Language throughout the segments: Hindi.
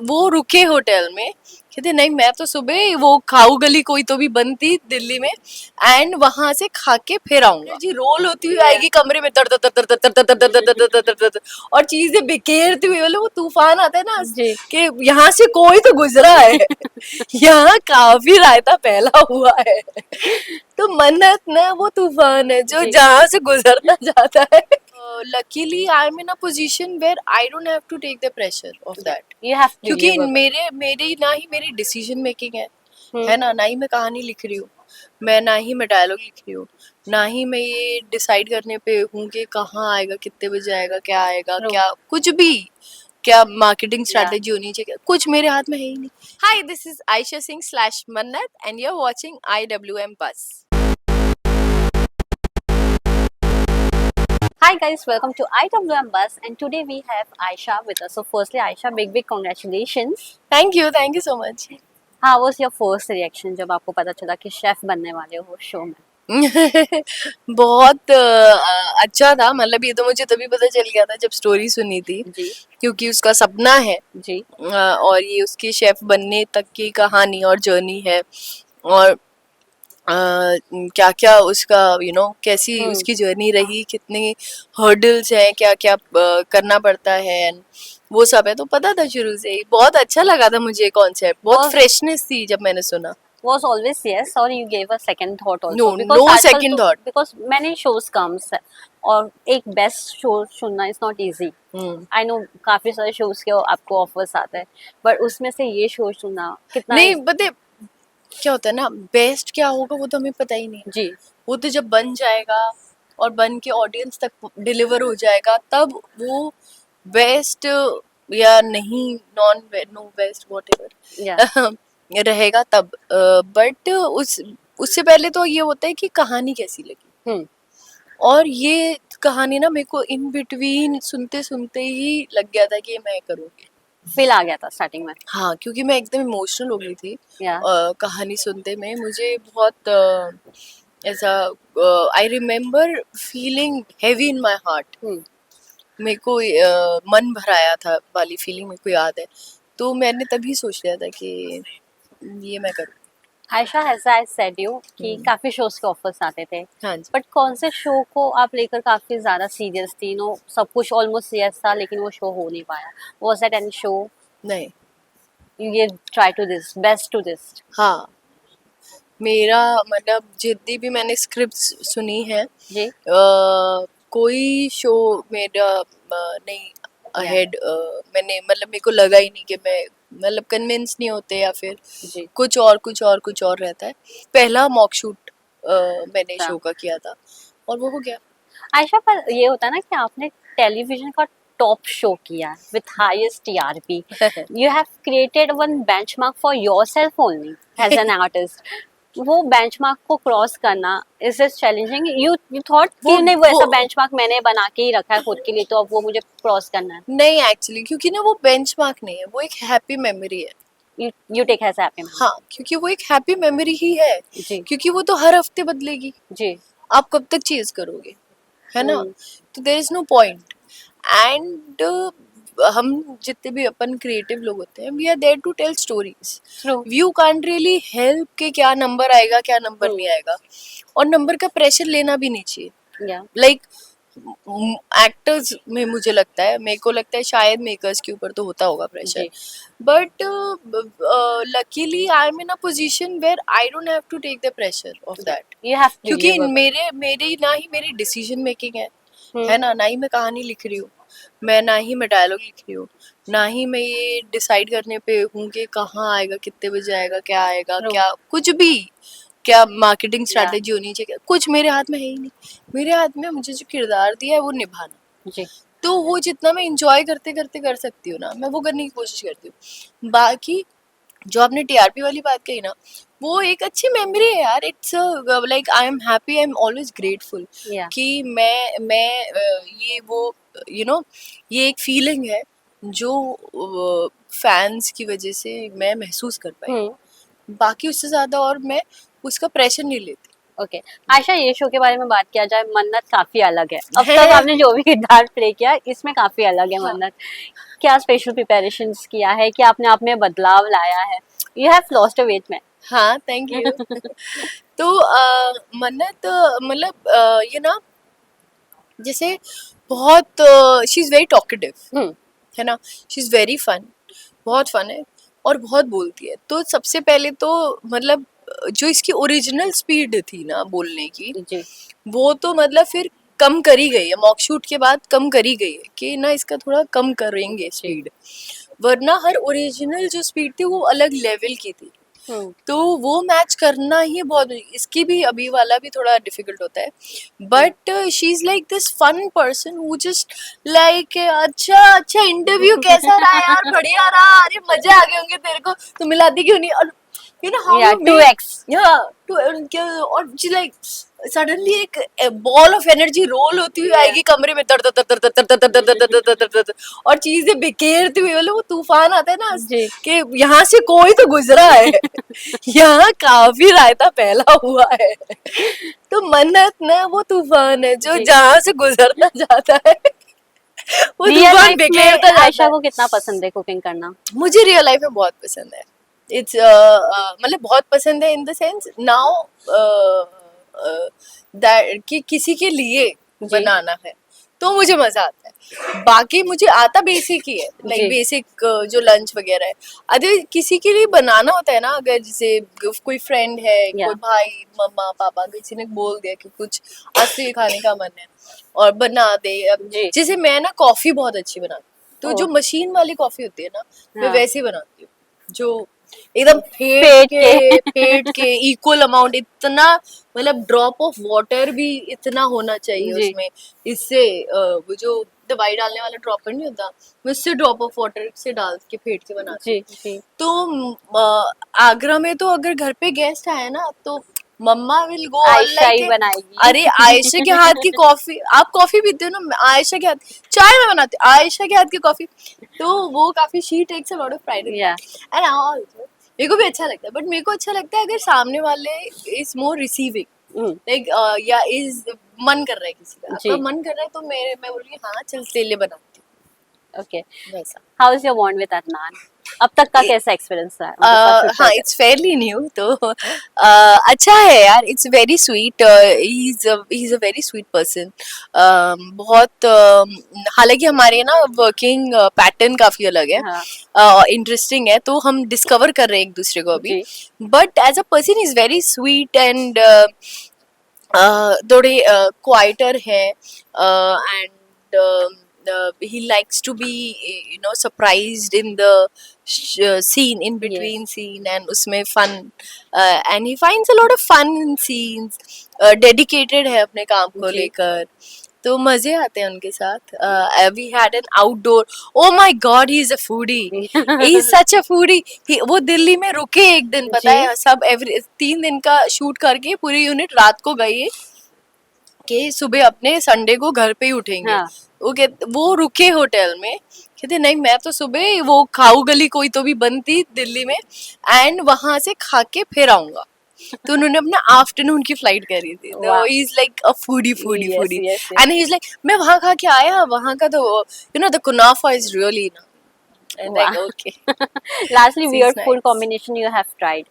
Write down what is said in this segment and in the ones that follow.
वो रुके होटल में, कहते नहीं मैं तो सुबह वो खाऊ गली कोई तो भी बंद थी दिल्ली में, एंड वहां से खा के फिर आऊंगा जी। रोल होती हुई आएगी कमरे में, तर तर तर तर तर तर तर तर तर तर तर तर तर, और चीजें बिखेरती हुई, मतलब वो तूफान आता है ना जी। कि यहाँ से कोई तो गुजरा है, यहाँ काफी रायता फैला हुआ है। तो मन्नत ना वो तूफान है जो जी। जहाँ से गुजरना चाहता है। Luckily I am in a position where I don't have to take the pressure of that, You have to क्योंकि give up. मेरी ना ही मेरी डिसीजन मेकिंग है हम्म। ना ही मैं कहानी लिख रही हूँ, मैं ना ही मैं डायलॉग लिख रही हूँ, ना ही मैं ये डिसाइड करने पे हूँ कि कहाँ आएगा, कितने बजे आएगा, क्या आएगा, True. क्या कुछ भी, क्या मार्केटिंग Yeah. स्ट्रैटेजी होनी चाहिए, कुछ मेरे हाथ में है ही नहीं। Hi, this is Ayesha Singh slash Mannat and you are watching IWM Buzz. Hi guys, welcome to IWM Bus, and today we have Aisha with us. So firstly, Aisha, big congratulations. Thank you so much. How was your first reaction जब आपको पता चला कि शेफ बनने वाले हो शो में? बहुत अच्छा था, मतलब ये तो मुझे तभी पता चल गया था जब स्टोरी सुनी थी, जी। क्योंकि उसका सपना है जी। और ये उसके शेफ बनने तक की कहानी और जर्नी है, और क्या क्या उसका कैसी उसकी जर्नी रही, कितने हर्डल्स हैं, क्या क्या करना पड़ता है, and वो सब है। तो पता था शुरू से ही, बहुत अच्छा लगा था मुझे कॉन्सेप्ट, बहुत फ्रेशनेस थी जब मैंने सुना। Was always yes, or you gave a second thought also? No Because no आजकल सेकंड तो thought. because many shows comes और एक बेस्ट शो चुनना is not easy. I know काफी सारे शोज के आपको ऑफर्स आते हैं, बट उसमें से ये शो चुनना कितना नहीं पता क्या होता है ना, बेस्ट क्या होगा वो तो हमें पता ही नहीं। जी। वो तो जब बन जाएगा और बन के ऑडियंस तक डिलीवर हो जाएगा, तब वो बेस्ट या नहीं, नॉन नो बेस्ट वॉट या एवर रहेगा तब। बट उससे पहले तो ये होता है कि कहानी कैसी लगी, और ये कहानी ना मेरे को इन बिटवीन सुनते सुनते ही लग गया था कि मैं करूँगी। फील आ गया था स्टार्टिंग में। हाँ, क्योंकि मैं एकदम इमोशनल हो गई थी या कहानी सुनते में। मुझे बहुत ऐसा I remember feeling heavy in my heart, मेरे को मन भराया था वाली फीलिंग मेरे को याद है। तो मैंने तभी सोच लिया था कि ये मैं करूँ। Ayesha, as I said you कि काफी शोज के ऑफर्स आते थे, हाँ जी। बट कौन से शो को आप लेकर काफी ज्यादा सीरियस थी? नो, सब कुछ ऑलमोस्ट सीरियस था लेकिन वो शो हो नहीं पाया। वाज दैट एनी शो नहीं। You give try to this, best to this? हाँ, मेरा मतलब जितनी भी मैंने स्क्रिप्ट सुनी है, जी। कोई शो मेरा नहीं अहेड, मैंने मतलब मेरे को लगा ही नहीं कि मैं मतलब कन्विंस नहीं होते, या फिर जी। कुछ और रहता है। पहला मॉक शूट मैंने शो का किया था और वो हो गया। आयशा, पर ये होता है ना कि आपने टेलीविजन का टॉप शो किया with highest TRP. You have created one benchmark for yourself only as an artist. वो बेंचमार्क को क्रॉस करना is is challenging. You thought कि नहीं, वो ऐसा बेंचमार्क मैंने बना के ही रखा है खुद के लिए, तो अब वो मुझे क्रॉस करना है? नहीं, एक्चुअली क्योंकि ना वो बेंचमार्क नहीं है, वो एक हैप्पी मेमोरी है। You take as happy. हाँ, क्योंकि वो एक हैप्पी मेमोरी ही है, जी। क्योंकि वो तो हर हफ्ते बदलेगी। जी। आप कब तक चेज करोगे, है ना? तो there is no point. And हम जितने भी अपन क्रिएटिव लोग होते हैं, we are there to tell stories. You can't really help के क्या नंबर आएगा, क्या नंबर नहीं आएगा, और नंबर का प्रेशर लेना भी नहीं चाहिए। लाइक एक्टर्स में मुझे लगता है, मेरे को लगता है शायद मेकर्स के ऊपर तो होता होगा pressure, but luckily I am in a position where I don't have to take the pressure of that, क्योंकि मेरी ना ही मेरी डिसीजन मेकिंग है ना ही मैं कहानी लिख रही हूँ, मैं ना ही मैं डायलॉग लिख रही हूँ, ना ही मैं ये डिसाइड करने पे हूँ कि कहाँ आएगा, कितने बजे आएगा, क्या आएगा, क्या कुछ भी, क्या मार्केटिंग स्ट्रैटेजी होनी चाहिए, कुछ मेरे हाथ में है ही नहीं। मेरे हाथ में मुझे जो किरदार दिया है वो निभाना। जी। तो वो जितना मैं इंजॉय करते करते कर सकती हूँ ना, मैं वो करने की कोशिश करती हूँ। बाकी जो आपने टीआरपी वाली बात कही ना, वो एक अच्छी मेमोरी है यार। It's like I am happy, I am always grateful कि मैं ये वो ये एक फीलिंग है जो फैंस की वजह से मैं महसूस कर पाई। बाकी उससे ज्यादा और मैं उसका प्रेशर नहीं लेती। ओके आयशा, ये शो के बारे में बात किया जाए, मन्नत काफी अलग है। अब तक आपने जो भी किरदार प्ले किया इसमें काफी अलग है हाँ। मन्नत। क्या स्पेशल प्रिपरेशंस किया है, क्या आपने आप में बदलाव लाया है? You have lost a weight में। हाँ, थैंक यू। तो मन्नत मतलब ये ना, जैसे बहुत शी इज़ वेरी टॉकेटिव, है ना, शी इज़ वेरी फन, बहुत फन है और बहुत बोलती है। तो सबसे पहले तो मतलब जो इसकी ओरिजिनल स्पीड थी ना बोलने की, जी वो तो मतलब फिर कम करी गई है, मॉक शूट के बाद कम करी गई है कि ना इसका थोड़ा कम करेंगे स्पीड, वरना हर ओरिजिनल जो स्पीड थी वो अलग लेवल की थी। तो वो मैच करना ही बहुत, इसकी भी अभी वाला भी थोड़ा डिफिकल्ट होता है, but she is like this fun person who just like अच्छा अच्छा इंटरव्यू कैसा रहा यार, बढ़िया रहा, अरे मजे आ गए होंगे तेरे को, तो मिलाती क्यों नहीं, और यू नो हाउ या यू 2x या टू, और शी लाइक सडनली एक बॉल ऑफ एनर्जी रोल होती हुई आएगी कमरे में, तर तर तर तर तर तर तर तर तर तर तर तर तर, और चीजें बिखेरती हुई, मतलब वो तूफान आता है ना जी कि यहाँ से कोई तो गुजरा है, यहाँ काफी रायता फैला हुआ है। तो मन्नत ना वो तूफान है जो जी। जहाँ से गुजरता जाता है वो रियल तूफान लाइफ में बिखेरता जाता आयशा है। को कितना पसंद है कुकिंग करना? मुझे रियल लाइफ में बहुत पसंद है। इट्स मतलब बहुत पसंद है in the sense now that कि किसी के लिए जी बनाना है तो मुझे मजा आता है। बाकी मुझे आता बेसिक ही है, लाइक जी बेसिक जो लंच वगैरह है। अगर किसी के लिए बनाना होता है ना, अगर जैसे कोई फ्रेंड है, या कोई भाई मम्मा पापा, किसी ने बोल दिया कि कुछ आज तो ये खाने का मन है और बना दे। अब जी जैसे मैं ना कॉफी बहुत अच्छी बनाती हूँ, तो ओ जो मशीन वाली कॉफी होती है ना मैं हाँ वैसे ही बनाती हूँ, जो एकदम पेट के फेट के इक्वल अमाउंट, इतना मतलब ड्रॉप ऑफ वाटर भी इतना होना चाहिए जी उसमें, इससे वो जो दवाई डालने वाला ड्रॉपर नहीं होता, मैं उससे ड्रॉप ऑफ वाटर से डाल के फेट के बनाती जी हूँ। जी तो आगरा में तो अगर घर पे गेस्ट आए ना तो मम्मा विल गो ऑल आयशा ही लाइक बनाएगी। अरे आयशा के हाथ की कॉफी, आप कॉफी पीते हो ना, आयशा के हाथ चाय में बनाती हूँ, आयशा के हाथ की कॉफी, तो वो काफी she takes a lot of pride in yeah that and also मेरे को भी अच्छा लगता है, बट मेरे को अच्छा लगता है अगर सामने वाले इज मोर रिसीविंग, लाइक या इज मन कर रहा है, किसी का जी आपका मन कर रहा है तो मैं बोल रही हूँ हाँ चल तेरे लिए बनाती ओके हूँ वैसा। How is your bond with Adnan? अब तक का कैसा एक्सपीरियंस रहा है उनके साथ शूट हाँ करके? इट्स फेयरली न्यू, तो अच्छा है यार, it's very sweet, he is a very sweet person. बहुत हालांकि हमारे ना वर्किंग पैटर्न काफी अलग है, हाँ इंटरेस्टिंग है, तो हम डिस्कवर कर रहे हैं एक दूसरे को अभी, जी but as a person is very sweet and थोड़े क्वाइटर है, and he likes to be surprised in the scene, in between yes scene, and उसमें fun, and he finds a lot of fun in scenes, dedicated है अपने काम को जी लेकर, तो मजे आते हैं उनके साथ। We had an outdoor, oh my god he is a foodie, he is such a foodie, वो दिल्ली में रुके एक दिन, पता जी है सब 3 दिन का शूट करके पूरी यूनिट रात को गई कि सुबह अपने संडे को घर पे ही उठेंगे। हाँ वो रुके होटल में, कहते नहीं मैं तो सुबह वो खाऊ गली कोई तो भी बंद थी दिल्ली में, एंड वहां से खा के फिर आऊंगा, तो उन्होंने अपना आफ्टरनून की फ्लाइट करी थी, तो वाह he is like a foodie foodie yes foodie, yes and he is like मैं वहां खा के आया, वहां का तो द कुनाफा इज रियली वाह like okay, lastly see is weird food nice. combination you have tried?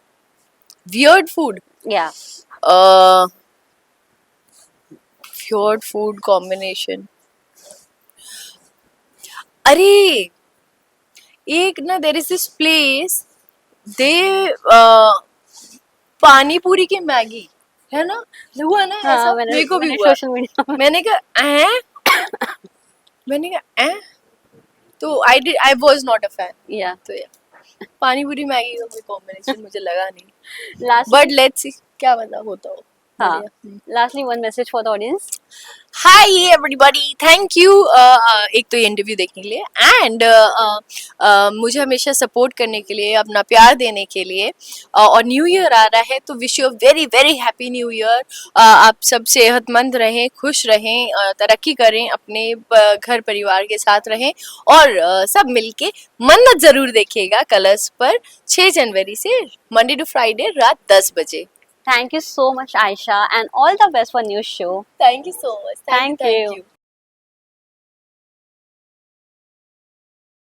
Weird food, Yeah weird food combination, अरे एक ना there is this place, they pani puri की मैगी, है ना, हुआ ना हाँ ऐसा, मेरे को भी मैंने हुआ, सोशल मीडिया मैंने कहा मैंने कहा तो I was not a fan, या तो या पानी पूरी मैगी का कोई कॉम्बिनेशन मुझे लगा नहीं, बट lastly लेट्स सी क्या पता होता हो, हाँ बढ़िया। lastly one message for the audience. Hi everybody, thank you एक तो ये इंटरव्यू देखने के लिए, एंड मुझे हमेशा सपोर्ट करने के लिए, अपना प्यार देने के लिए, और न्यू ईयर आ रहा है तो wish you very very happy new year. आप सब सेहतमंद रहें, खुश रहें, तरक्की करें, अपने घर परिवार के साथ रहें, और सब मिलके मन्नत जरूर देखिएगा कलर्स पर 6 जनवरी से मंडे टू फ्राइडे रात 10 बजे। Thank you so much, Aisha, and all the best for new show. Thank you so much. Thank you.